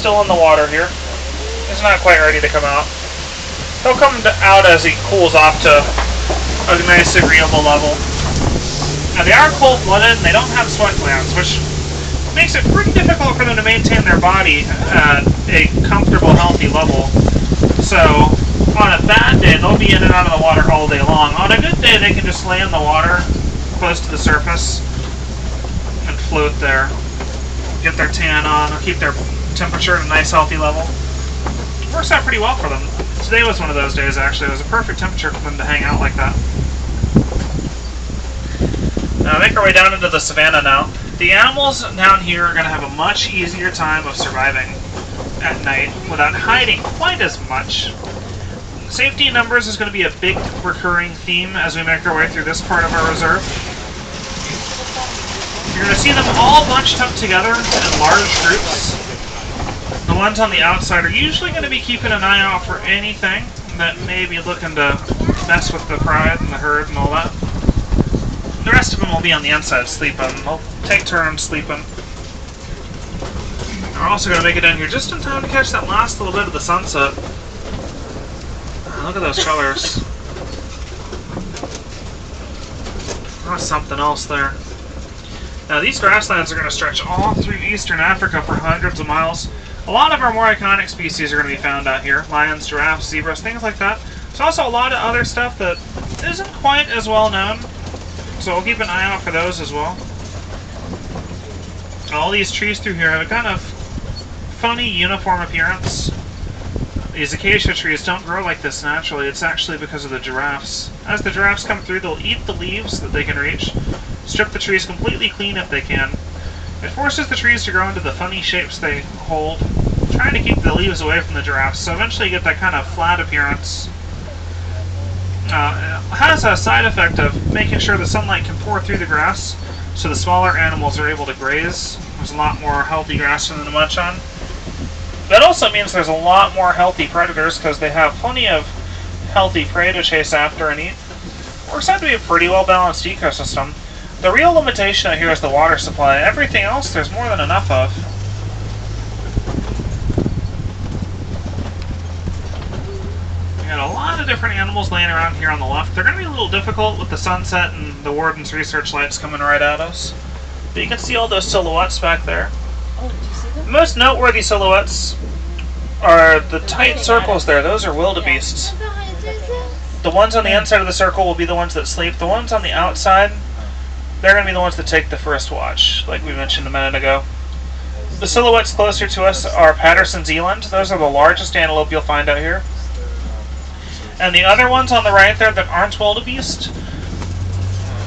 still in the water here. He's not quite ready to come out. He'll come out as he cools off to a nice agreeable level. Now they are cold-blooded and they don't have sweat glands, which makes it pretty difficult for them to maintain their body at a comfortable, healthy level. So on a bad day, they'll be in and out of the water all day long. On a good day, they can just lay in the water close to the surface and float there. Get their tan on, keep their temperature at a nice, healthy level. It works out pretty well for them. Today was one of those days, actually. It was a perfect temperature for them to hang out like that. Now, make our way down into the savannah now. The animals down here are going to have a much easier time of surviving at night without hiding quite as much. Safety in numbers is going to be a big recurring theme as we make our way through this part of our reserve. You're going to see them all bunched up together in large groups. The ones on the outside are usually going to be keeping an eye out for anything that may be looking to mess with the pride and the herd and all that. The rest of them will be on the inside sleeping. They'll take turns sleeping. We're also going to make it down here just in time to catch that last little bit of the sunset. Look at those colors. There's something else there. Now these grasslands are going to stretch all through eastern Africa for hundreds of miles. A lot of our more iconic species are going to be found out here. Lions, giraffes, zebras, things like that. There's also a lot of other stuff that isn't quite as well known. So we'll keep an eye out for those as well. All these trees through here have a kind of funny uniform appearance. These acacia trees don't grow like this naturally. It's actually because of the giraffes. As the giraffes come through, they'll eat the leaves that they can reach, strip the trees completely clean if they can. It forces the trees to grow into the funny shapes they hold, trying to keep the leaves away from the giraffes, so eventually you get that kind of flat appearance. It has a side effect of making sure the sunlight can pour through the grass, so the smaller animals are able to graze. There's a lot more healthy grass for them to munch on. That also means there's a lot more healthy predators because they have plenty of healthy prey to chase after and eat. Works out to be a pretty well-balanced ecosystem. The real limitation out here is the water supply. Everything else there's more than enough of. We got a lot of different animals laying around here on the left. They're going to be a little difficult with the sunset and the Warden's research lights coming right at us. But you can see all those silhouettes back there. Oh, did you see them? The most noteworthy silhouettes are the tight circles there. Those are wildebeests. The ones on the inside of the circle will be the ones that sleep. The ones on the outside, they're going to be the ones that take the first watch, like we mentioned a minute ago. The silhouettes closer to us are Patterson's eland. Those are the largest antelope you'll find out here. And the other ones on the right there that aren't wildebeest,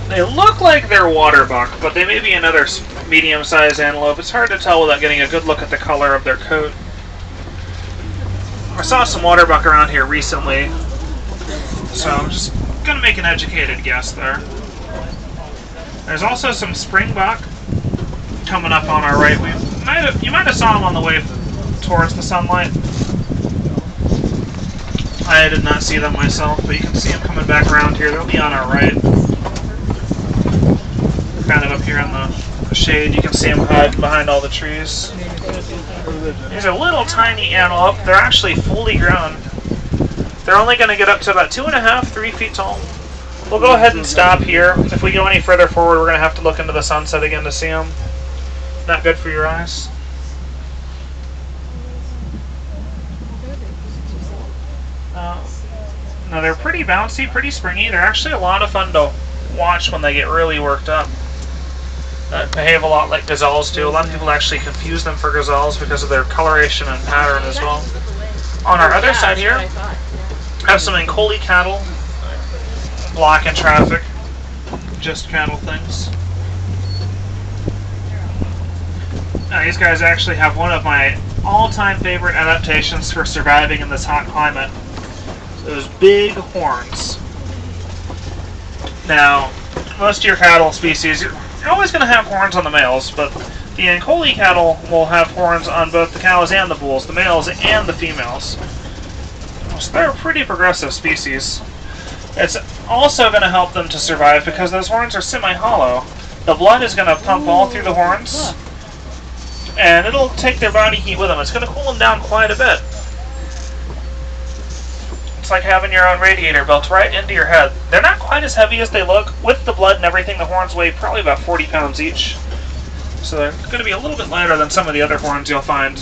they look like they're waterbuck, but they may be another medium-sized antelope. It's hard to tell without getting a good look at the color of their coat. I saw some waterbuck around here recently, so I'm just going to make an educated guess there. There's also some springbuck coming up on our right. You might have saw them on the way towards the sunlight. I did not see them myself, but you can see them coming back around here. They'll be on our right. Kind of up here in the shade. You can see them hiding behind all the trees. These are little tiny antelope. They're actually fully grown. They're only going to get up to about 2.5, 3 feet tall. We'll go ahead and stop here. If we go any further forward, we're going to have to look into the sunset again to see them. Not good for your eyes. No, they're pretty bouncy, pretty springy. They're actually a lot of fun to watch when they get really worked up. Behave a lot like gazelles do. A lot of people actually confuse them for gazelles because of their coloration and pattern as well. On our other side here, have some Ankole cattle blocking traffic. Just cattle things. Now, these guys actually have one of my all-time favorite adaptations for surviving in this hot climate. Those big horns. Now, most of your cattle species, you're always going to have horns on the males, but the Ankole cattle will have horns on both the cows and the bulls, the males and the females. So they're a pretty progressive species. It's also going to help them to survive because those horns are semi-hollow. The blood is going to pump all through the horns, and it'll take their body heat with them. It's going to cool them down quite a bit. It's like having your own radiator built right into your head. They're not quite as heavy as they look. With the blood and everything, the horns weigh probably about 40 pounds each. So they're going to be a little bit lighter than some of the other horns you'll find.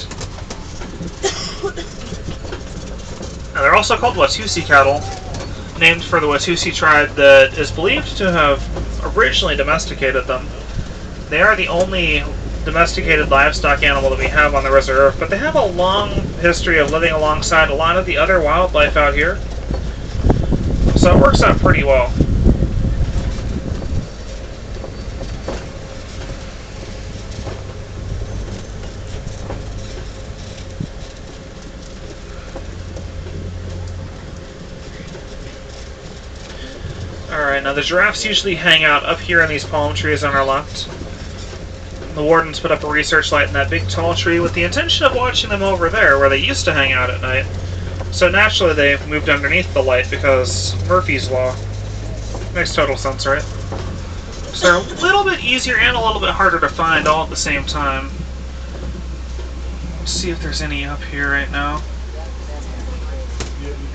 Now, they're also called Watusi cattle, named for the Watusi tribe that is believed to have originally domesticated them. They are the only domesticated livestock animal that we have on the reserve, but they have a long history of living alongside a lot of the other wildlife out here. So it works out pretty well. Alright, now the giraffes usually hang out up here in these palm trees on our left. The wardens put up a research light in that big tall tree with the intention of watching them over there where they used to hang out at night. So naturally they moved underneath the light because Murphy's Law. Makes total sense, right? So they're a little bit easier and a little bit harder to find all at the same time. Let's see if there's any up here right now.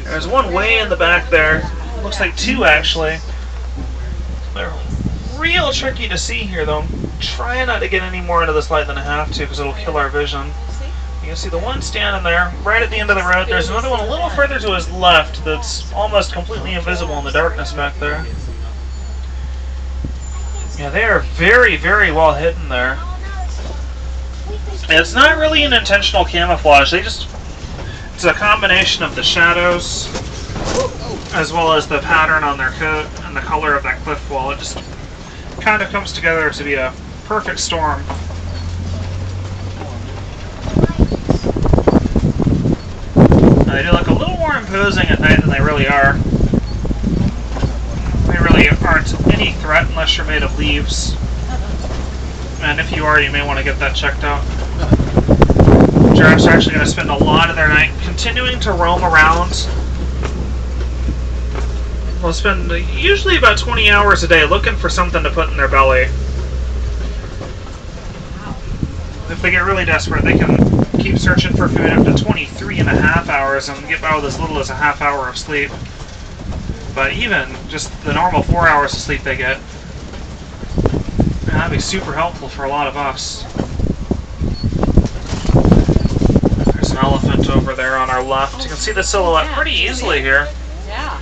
There's one way in the back there. Looks like two, actually. They're real tricky to see here, though. I'm trying not to get any more into this light than I have to, because it'll kill our vision. You can see the one standing there, right at the end of the road. There's another one a little further to his left that's almost completely invisible in the darkness back there. Yeah, they are very, very well hidden there. And it's not really an intentional camouflage. It's a combination of the shadows as well as the pattern on their coat and the color of that cliff wall. It just kind of comes together to be a perfect storm. They do look a little more imposing at night than they really are. They really aren't any threat unless you're made of leaves. And if you are, you may want to get that checked out. Giraffes are actually going to spend a lot of their night continuing to roam around. They'll spend usually about 20 hours a day looking for something to put in their belly. If they get really desperate, they can keep searching for food up to 23.5 hours and get by with as little as a half hour of sleep. But even just the normal 4 hours of sleep they get, that'd be super helpful for a lot of us. There's an elephant over there on our left. You can see the silhouette pretty easily here. Yeah.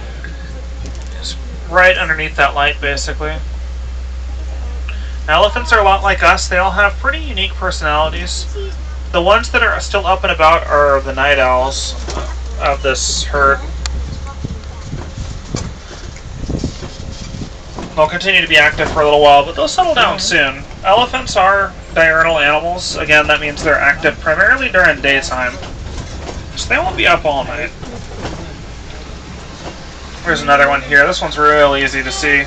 Just right underneath that light, basically. Elephants are a lot like us. They all have pretty unique personalities. The ones that are still up and about are the night owls of this herd. They'll continue to be active for a little while, but they'll settle down soon. Elephants are diurnal animals. Again, that means they're active primarily during daytime. So they won't be up all night. There's another one here. This one's real easy to see.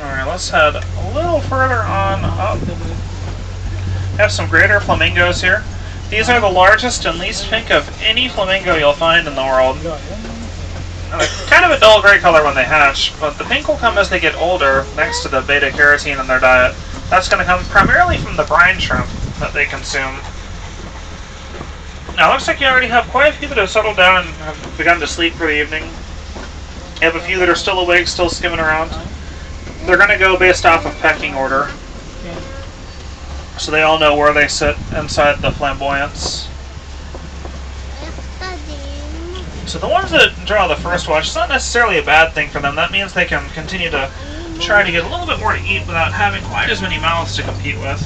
Alright, let's head a little further on up. We have some greater flamingos here. These are the largest and least pink of any flamingo you'll find in the world. They're kind of a dull gray color when they hatch, but the pink will come as they get older, thanks to the beta-carotene in their diet. That's going to come primarily from the brine shrimp that they consume. Now, it looks like you already have quite a few that have settled down and have begun to sleep for the evening. You have a few that are still awake, still skimming around. They're going to go based off of pecking order. So they all know where they sit inside the flamboyance. So the ones that draw the first watch, it's not necessarily a bad thing for them. That means they can continue to try to get a little bit more to eat without having quite as many mouths to compete with.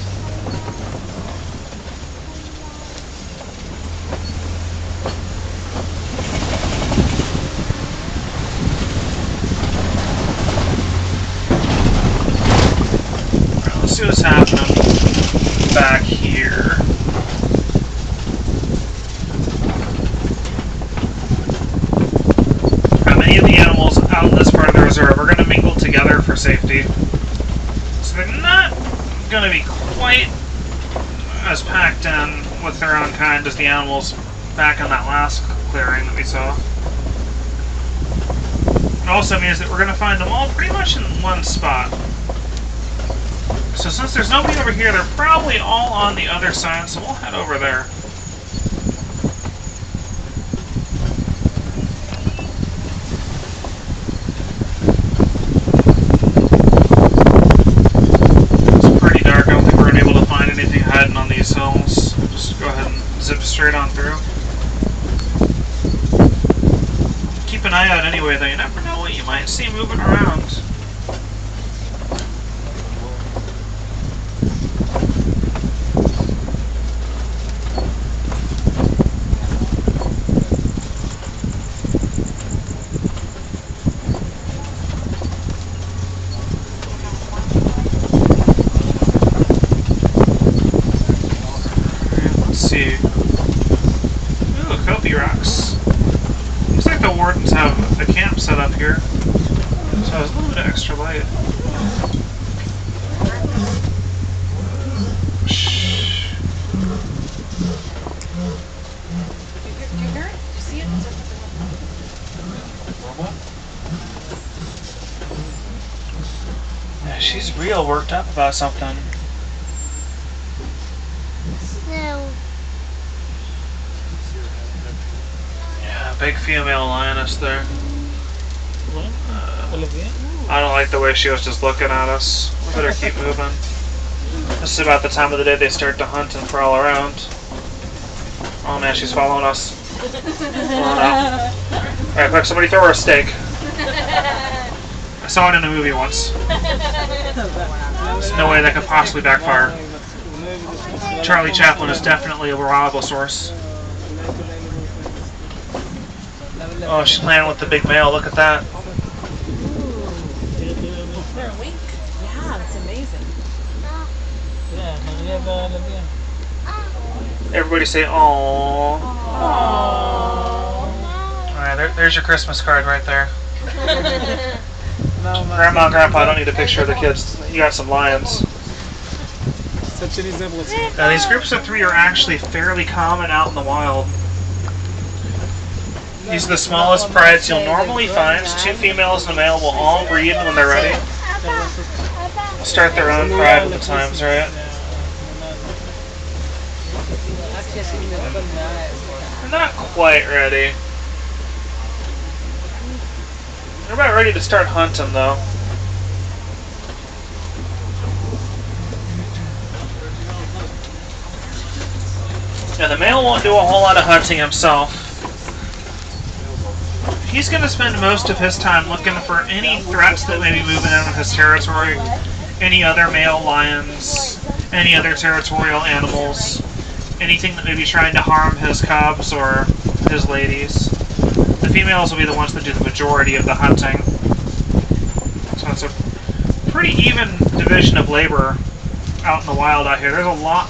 Let's see what's happening back here. Many of the animals out in this part of the reserve are going to mingle together for safety. So they're not going to be quite as packed in with their own kind as the animals back in that last clearing that we saw. It also means that we're going to find them all pretty much in one spot. So since there's nobody over here, they're probably all on the other side, so we'll head over there. It's pretty dark. I don't think we're going to be able to find anything hiding on these hills. Just go ahead and zip straight on through. Keep an eye out anyway, though. You never know what you might see moving around. Set up here, so there's a little bit of extra light. Shh. Yeah, she's real worked up about something. No. Yeah, big female lioness there. I don't like the way she was just looking at us. We better keep moving. This is about the time of the day they start to hunt and prowl around. Oh man, she's following us. Alright, quick, somebody throw her a steak. I saw it in a movie once. There's no way that could possibly backfire. Charlie Chaplin is definitely a reliable source. Oh, she's landing with the big male. Look at that. They're awake. Yeah, that's amazing. Everybody say aww. Alright, there's your Christmas card right there. Grandma and Grandpa don't need a picture of the kids. You got some lions. Now, these groups of 3 are actually fairly common out in the wild. These are the smallest prides you'll normally find. 2 females and a male will all breed when they're ready. They'll start their own pride when the time's right. They're not quite ready. They're about ready to start hunting, though. Yeah, the male won't do a whole lot of hunting himself. He's going to spend most of his time looking for any threats that may be moving in on his territory, any other male lions, any other territorial animals, anything that may be trying to harm his cubs or his ladies. The females will be the ones that do the majority of the hunting. So it's a pretty even division of labor out in the wild out here. There's a lot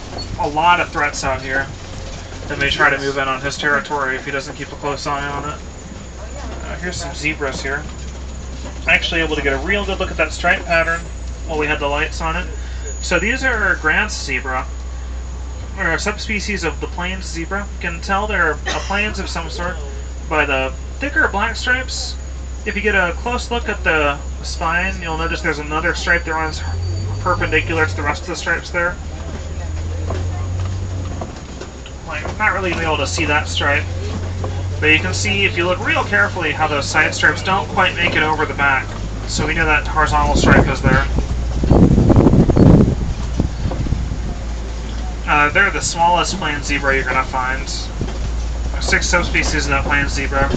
of threats out here that may try to move in on his territory if he doesn't keep a close eye on it. Here's some zebras here. I'm actually able to get a real good look at that stripe pattern while we had the lights on it. So these are Grant's zebra, or a subspecies of the plains zebra. You can tell they're a plains of some sort by the thicker black stripes. If you get a close look at the spine, you'll notice there's another stripe that runs perpendicular to the rest of the stripes there. Like, I'm not really gonna be able to see that stripe. But you can see, if you look real carefully, how those side stripes don't quite make it over the back. So we know that horizontal stripe is there. They're the smallest plains zebra you're going to find. There's 6 subspecies of that plains zebra.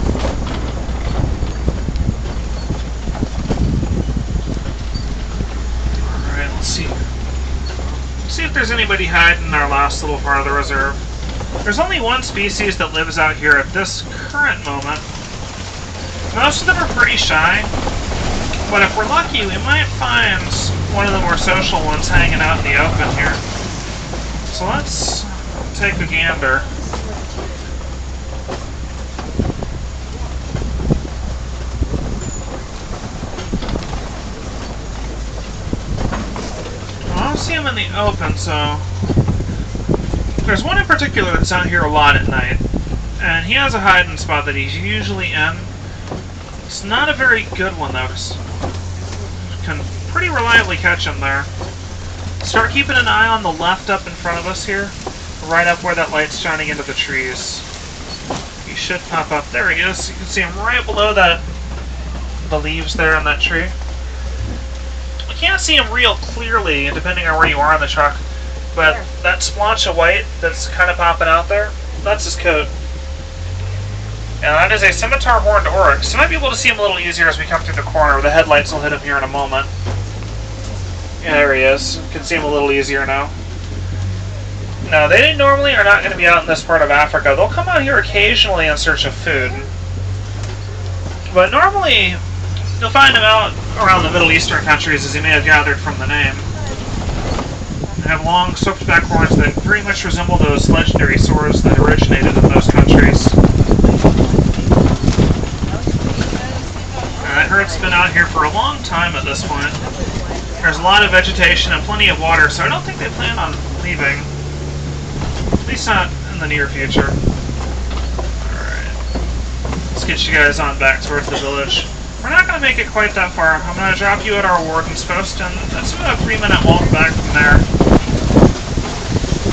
Alright, let's see. Let's see if there's anybody hiding in our last little part of the reserve. There's only one species that lives out here at this current moment. Most of them are pretty shy, but if we're lucky, we might find one of the more social ones hanging out in the open here. So let's take a gander. Well, I don't see them in the open, so There's one in particular that's out here a lot at night, and he has a hiding spot that he's usually in. It's not a very good one though, 'cause you can pretty reliably catch him there. Start keeping an eye on the left up in front of us here, right up where that light's shining into the trees. He should pop up. There he is. You can see him right below the leaves there on that tree. We can't see him real clearly, depending on where you are on the truck, but that splotch of white that's kind of popping out there, that's his coat. And that is a scimitar horned oryx. You might be able to see him a little easier as we come through the corner. The headlights will hit him here in a moment. Yeah, there he is. You can see him a little easier now. No, they normally are not going to be out in this part of Africa. They'll come out here occasionally in search of food. But normally, you'll find them out around the Middle Eastern countries, as you may have gathered from the name. They have long, swept back horns that very much resemble those legendary swords that originated in those countries. That herd's been out here for a long time at this point. There's a lot of vegetation and plenty of water, so I don't think they plan on leaving. At least not in the near future. Alright. Let's get you guys on back towards the village. We're not going to make it quite that far. I'm going to drop you at our warden's post, and that's about a 3-minute walk back from there.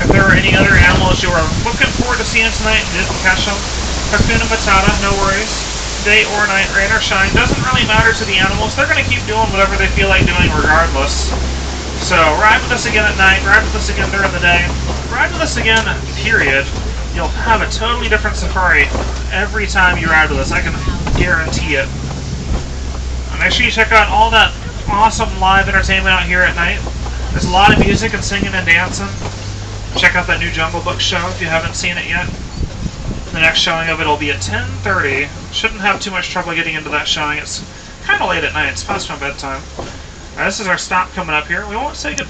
If there were any other animals you were looking forward to seeing tonight and didn't catch them, Hakuna Matata, no worries. Day or night, rain or shine, doesn't really matter to the animals. They're going to keep doing whatever they feel like doing regardless. So, ride with us again at night, ride with us again during the day, ride with us again, period. You'll have a totally different safari every time you ride with us. I can guarantee it. And make sure you check out all that awesome live entertainment out here at night. There's a lot of music and singing and dancing. Check out that new Jungle Book show if you haven't seen it yet. The next showing of it will be at 10:30. Shouldn't have too much trouble getting into that showing. It's kind of late at night. It's past my bedtime. This is our stop coming up here. We won't say goodbye.